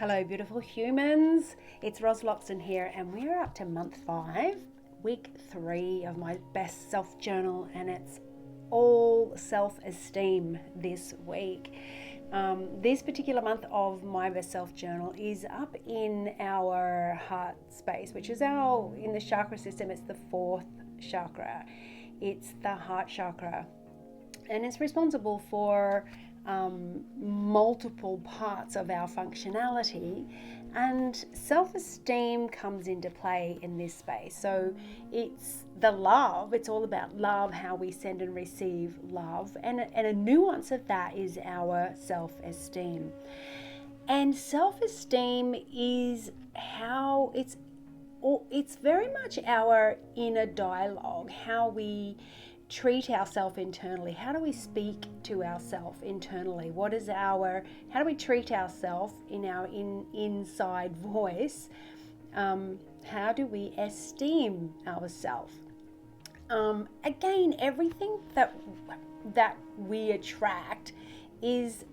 Hello, beautiful humans. It's Ros Loxton here, and we're up to month 5, week 3 of my best self journal, and it's all self-esteem this week. This particular month of my best self journal is up in our heart space, which is in the chakra system, it's the 4th chakra. It's the heart chakra, and it's responsible for multiple parts of our functionality, and self-esteem comes into play in this space. So it's all about love, how we send and receive love, and a nuance of that is our self-esteem. And self-esteem is how it's very much our inner dialogue, how we treat ourselves internally. How do we speak to ourselves internally? How do we treat ourselves in our inside voice? How do we esteem ourselves? Again, everything that we attract is,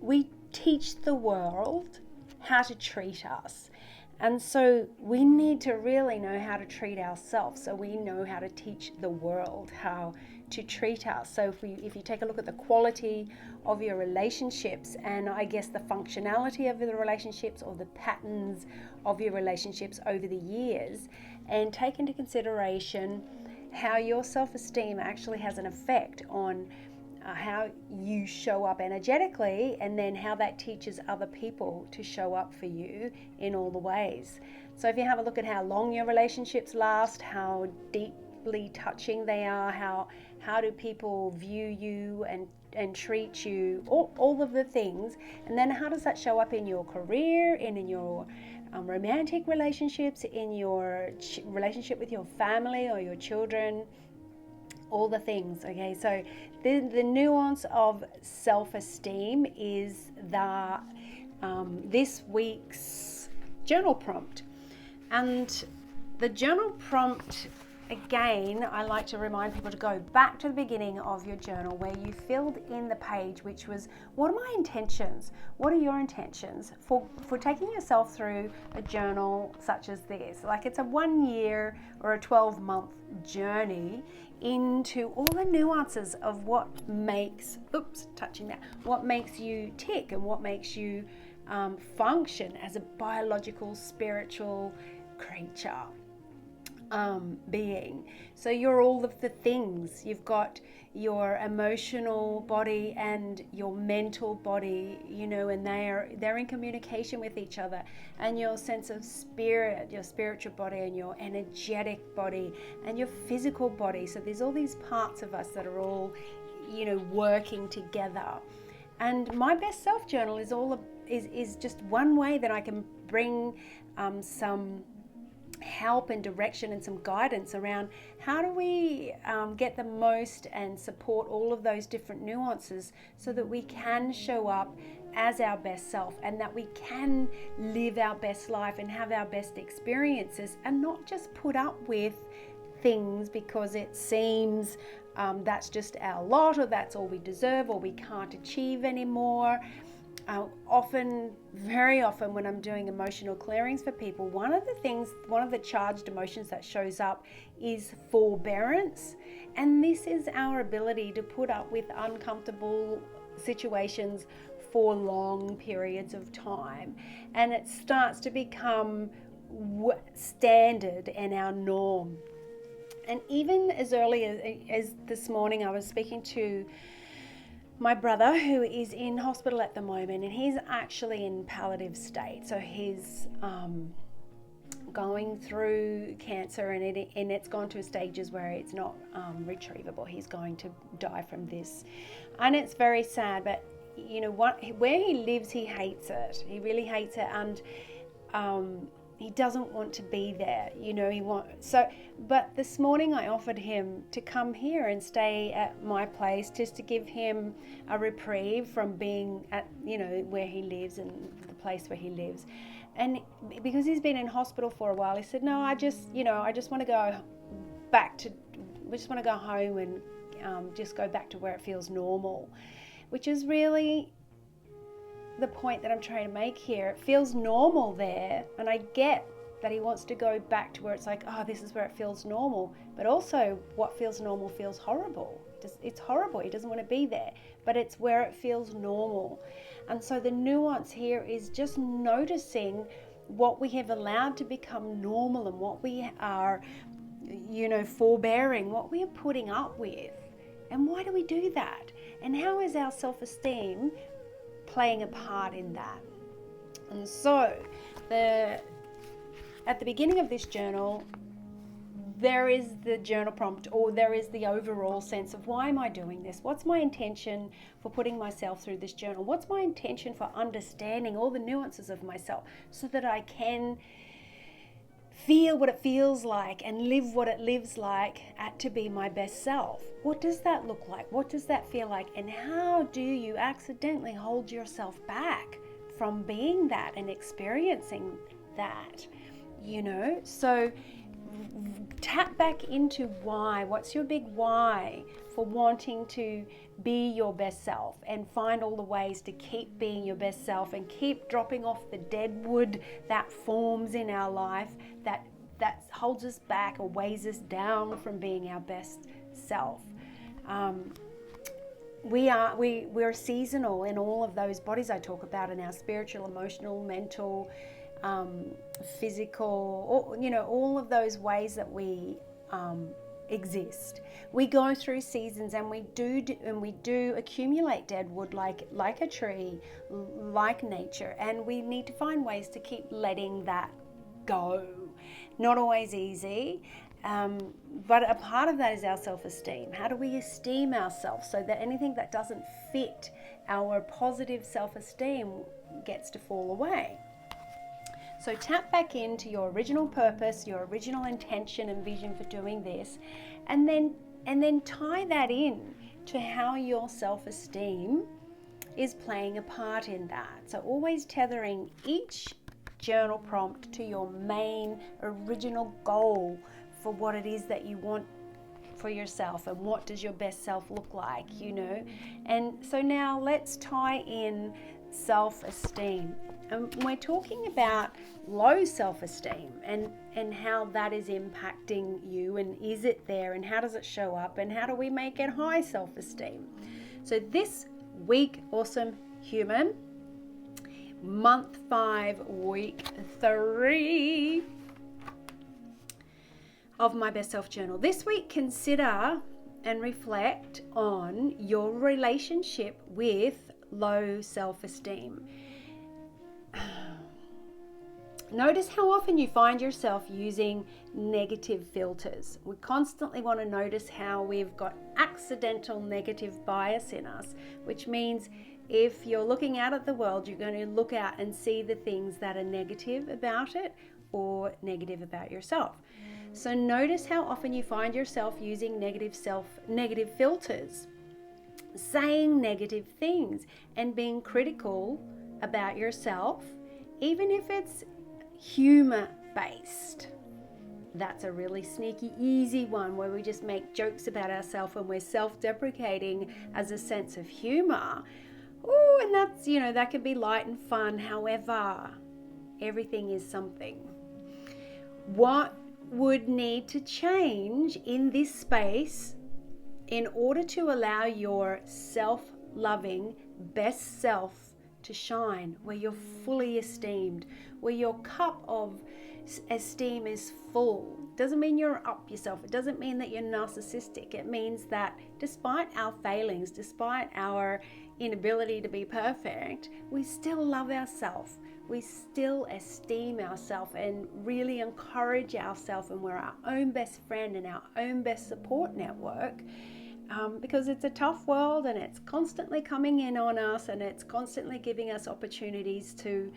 we teach the world how to treat us. And so we need to really know how to treat ourselves, so we know how to teach the world how to treat us. So if you take a look at the quality of your relationships, and I guess the functionality of the relationships or the patterns of your relationships over the years, and take into consideration how your self-esteem actually has an effect on how you show up energetically, and then how that teaches other people to show up for you in all the ways. So if you have a look at how long your relationships last, how deeply touching they are, how do people view you and treat you, all of the things, and then how does that show up in your career, and in your romantic relationships, in your relationship with your family or your children, all the things. Okay, so the nuance of self-esteem is this week's journal prompt. And the journal prompt, again, I like to remind people to go back to the beginning of your journal where you filled in the page, which was, what are my intentions? What are your intentions for taking yourself through a journal such as this? Like, it's a 1 year or a 12-month journey into all the nuances of what makes you tick, and what makes you function as a biological, spiritual creature. Being. So you're all of the things. You've got your emotional body and your mental body, and they're in communication with each other, and your sense of spirit, your spiritual body, and your energetic body, and your physical body. So there's all these parts of us that are all, working together. And my best self journal is just one way that I can bring some help and direction and some guidance around how do we get the most and support all of those different nuances, so that we can show up as our best self, and that we can live our best life and have our best experiences, and not just put up with things because it seems that's just our lot, or that's all we deserve, or we can't achieve anymore. Very often when I'm doing emotional clearings for people, one of the charged emotions that shows up is forbearance. And this is our ability to put up with uncomfortable situations for long periods of time. And it starts to become standard and our norm. And even as early as this morning, I was speaking to my brother, who is in hospital at the moment, and he's actually in palliative state. So he's going through cancer, and it's gone to stages where it's not retrievable. He's going to die from this, and it's very sad. But where he lives, he hates it. He really hates it, and he doesn't want to be there. But this morning I offered him to come here and stay at my place, just to give him a reprieve from being at, where he lives and the place where he lives. And because he's been in hospital for a while, he said, no, I just want to go home and just go back to where it feels normal, which is really the point that I'm trying to make here. It feels normal there, and I get that he wants to go back to where it's like, oh, this is where it feels normal. But also, what feels normal feels horrible. It's horrible. He doesn't want to be there, but it's where it feels normal. And so the nuance here is just noticing what we have allowed to become normal and what we are, forbearing, what we are putting up with. And why do we do that? And how is our self-esteem playing a part in that? And so at the beginning of this journal, there is the journal prompt, or there is the overall sense of, why am I doing this? What's my intention for putting myself through this journal? What's my intention for understanding all the nuances of myself so that I can feel what it feels like and live what it lives like to be my best self? What does that look like? What does that feel like? And how do you accidentally hold yourself back from being that and experiencing that? So tap back into why. What's your big why for wanting to be your best self, and find all the ways to keep being your best self and keep dropping off the dead wood that forms in our life that holds us back or weighs us down from being our best self. We're seasonal in all of those bodies I talk about, in our spiritual, emotional, mental, physical, all of those ways that we exist. We go through seasons, and we do accumulate dead wood like a tree, like nature, and we need to find ways to keep letting that go. Not always easy, but a part of that is our self-esteem. How do we esteem ourselves so that anything that doesn't fit our positive self-esteem gets to fall away? So tap back into your original purpose, your original intention and vision for doing this, and then tie that in to how your self-esteem is playing a part in that. So always tethering each journal prompt to your main original goal for what it is that you want for yourself, and what does your best self look like, And so now let's tie in self-esteem. And we're talking about low self-esteem and how that is impacting you, and is it there, and how does it show up, and how do we make it high self-esteem? So this week, awesome human, month 5, week 3 of my best self journal. This week, consider and reflect on your relationship with low self-esteem. Notice how often you find yourself using negative filters. We constantly want to notice how we've got accidental negative bias in us, which means if you're looking out at the world, you're going to look out and see the things that are negative about it or negative about yourself. So notice how often you find yourself using negative filters, saying negative things and being critical about yourself, even if it's humor based. That's a really sneaky, easy one where we just make jokes about ourselves and we're self-deprecating as a sense of humor. Oh, and that's, that can be light and fun. However, everything is something. What would need to change in this space in order to allow your self-loving best self to shine, where you're fully esteemed, where your cup of esteem is full? Doesn't mean you're up yourself. It doesn't mean that you're narcissistic. It means that despite our failings, despite our inability to be perfect, we still love ourselves. We still esteem ourselves and really encourage ourselves, and we're our own best friend and our own best support network. Because it's a tough world, and it's constantly coming in on us, and it's constantly giving us opportunities to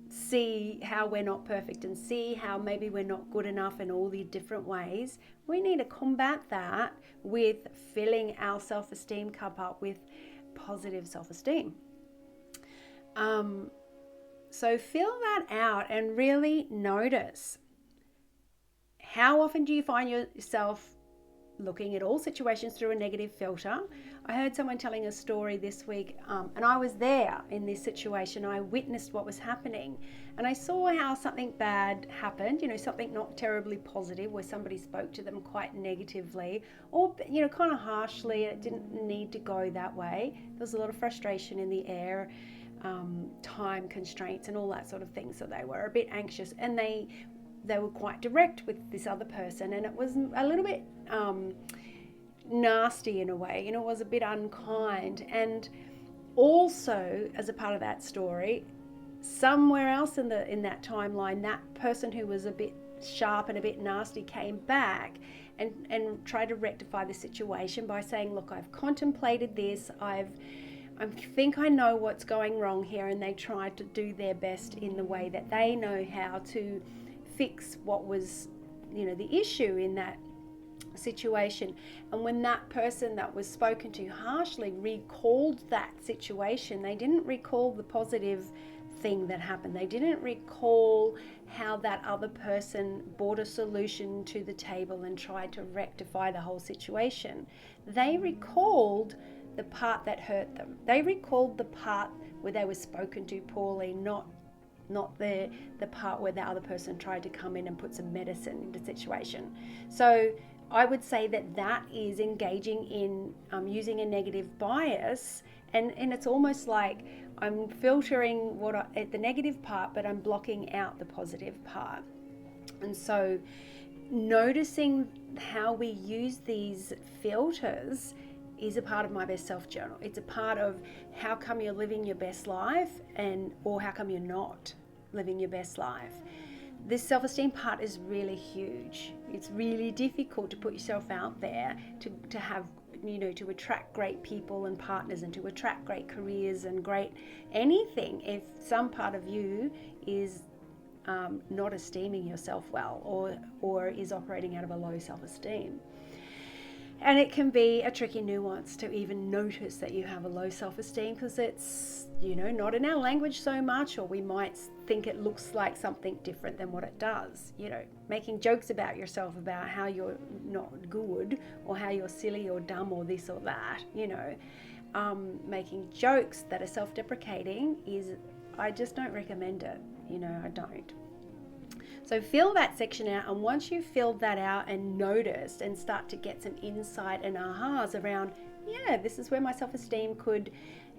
see how we're not perfect and see how maybe we're not good enough in all the different ways. We need to combat that with filling our self-esteem cup up with positive self-esteem. So fill that out and really notice, how often do you find yourself looking at all situations through a negative filter. I heard someone telling a story this week, and I was there in this situation. I witnessed what was happening, and I saw how something bad happened, something not terribly positive, where somebody spoke to them quite negatively or, kind of harshly. It didn't need to go that way. There was a lot of frustration in the air, time constraints and all that sort of thing. So they were a bit anxious, and they were quite direct with this other person, and it was a little bit nasty in a way. It was a bit unkind. And also, as a part of that story, somewhere else in that timeline, that person who was a bit sharp and a bit nasty came back and tried to rectify the situation by saying, look, I've contemplated this, I think I know what's going wrong here, and they tried to do their best in the way that they know how to fix what was, the issue in that situation. And when that person that was spoken to harshly recalled that situation, they didn't recall the positive thing that happened. They didn't recall how that other person brought a solution to the table and tried to rectify the whole situation. They recalled the part that hurt them. They recalled the part where they were spoken to poorly, not the part where the other person tried to come in and put some medicine into the situation. So I would say that is engaging in using a negative bias, and it's almost like I'm filtering the negative part, but I'm blocking out the positive part. And so noticing how we use these filters is a part of my best self journal. It's a part of how come you're living your best life, or how come you're not living your best life. This self-esteem part is really huge. It's really difficult to put yourself out there to have, to attract great people and partners, and to attract great careers and great anything, if some part of you is not esteeming yourself well, or is operating out of a low self-esteem. And it can be a tricky nuance to even notice that you have a low self-esteem, because it's, not in our language so much, or we might think it looks like something different than what it does. Making jokes about yourself about how you're not good, or how you're silly or dumb or this or that, making jokes that are self-deprecating I just don't recommend it. I don't. So fill that section out, and once you've filled that out and noticed and start to get some insight and ahas around, this is where my self-esteem could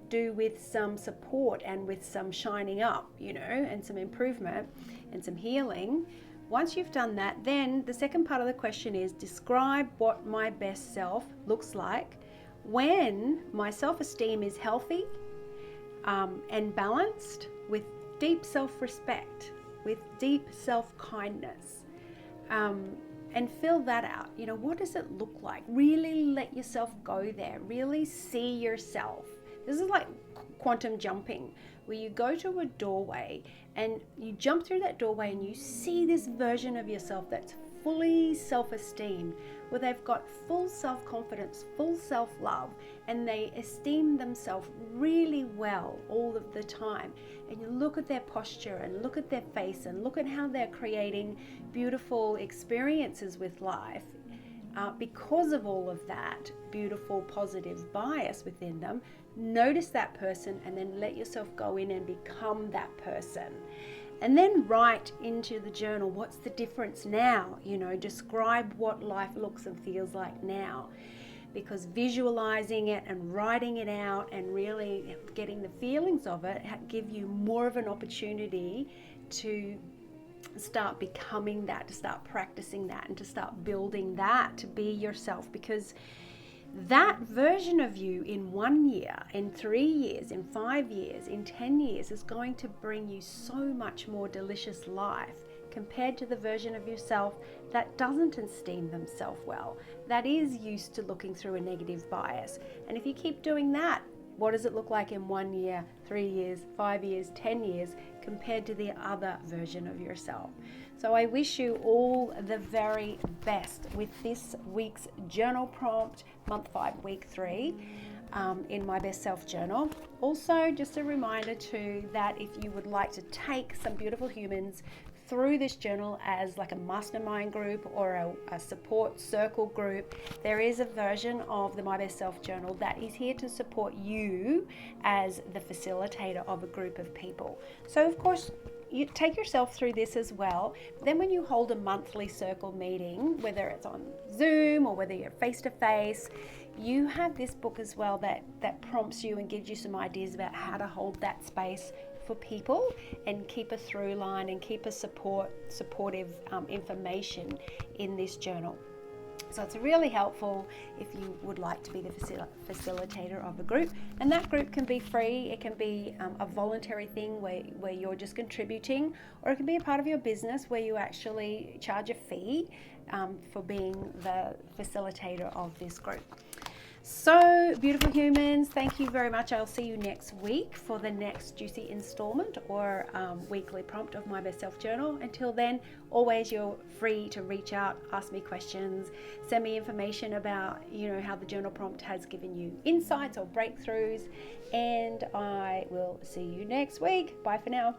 do with some support and with some shining up, and some improvement and some healing. Once you've done that, then the second part of the question is, describe what my best self looks like when my self-esteem is healthy and balanced, with deep self-respect, with deep self-kindness, and fill that out. What does it look like? Really let yourself go there. Really see yourself. This is like quantum jumping, where you go to a doorway and you jump through that doorway and you see this version of yourself that's fully self-esteemed, where they've got full self-confidence, full self-love, and they esteem themselves really well all of the time. And you look at their posture and look at their face and look at how they're creating beautiful experiences with life because of all of that beautiful positive bias within them. Notice that person, and then let yourself go in and become that person. And then write into the journal, what's the difference now? Describe what life looks and feels like now. Because visualizing it and writing it out and really getting the feelings of it give you more of an opportunity to start becoming that, to start practicing that, and to start building that to be yourself. Because that version of you in 1 year, in 3 years, in 5 years, in 10 years is going to bring you so much more delicious life compared to the version of yourself that doesn't esteem themselves well, that is used to looking through a negative bias. And if you keep doing that, what does it look like in 1 year, 3 years, 5 years, 10 years compared to the other version of yourself? So I wish you all the very best with this week's journal prompt, month 5, week 3, in my best self journal. Also, just a reminder too, that if you would like to take some beautiful humans through this journal as like a mastermind group or a support circle group, there is a version of the My Best Self journal that is here to support you as the facilitator of a group of people. So of course, you take yourself through this as well. Then when you hold a monthly circle meeting, whether it's on Zoom or whether you're face to face, you have this book as well that prompts you and gives you some ideas about how to hold that space for people and keep a through line and keep a supportive information in this journal. So it's really helpful if you would like to be the facilitator of a group, and that group can be free. It can be a voluntary thing where you're just contributing, or it can be a part of your business where you actually charge a fee for being the facilitator of this group. So, beautiful humans, thank you very much. I'll see you next week for the next juicy installment or weekly prompt of My Best Self Journal. Until then, always you're free to reach out, ask me questions, send me information about, how the journal prompt has given you insights or breakthroughs. And I will see you next week. Bye for now.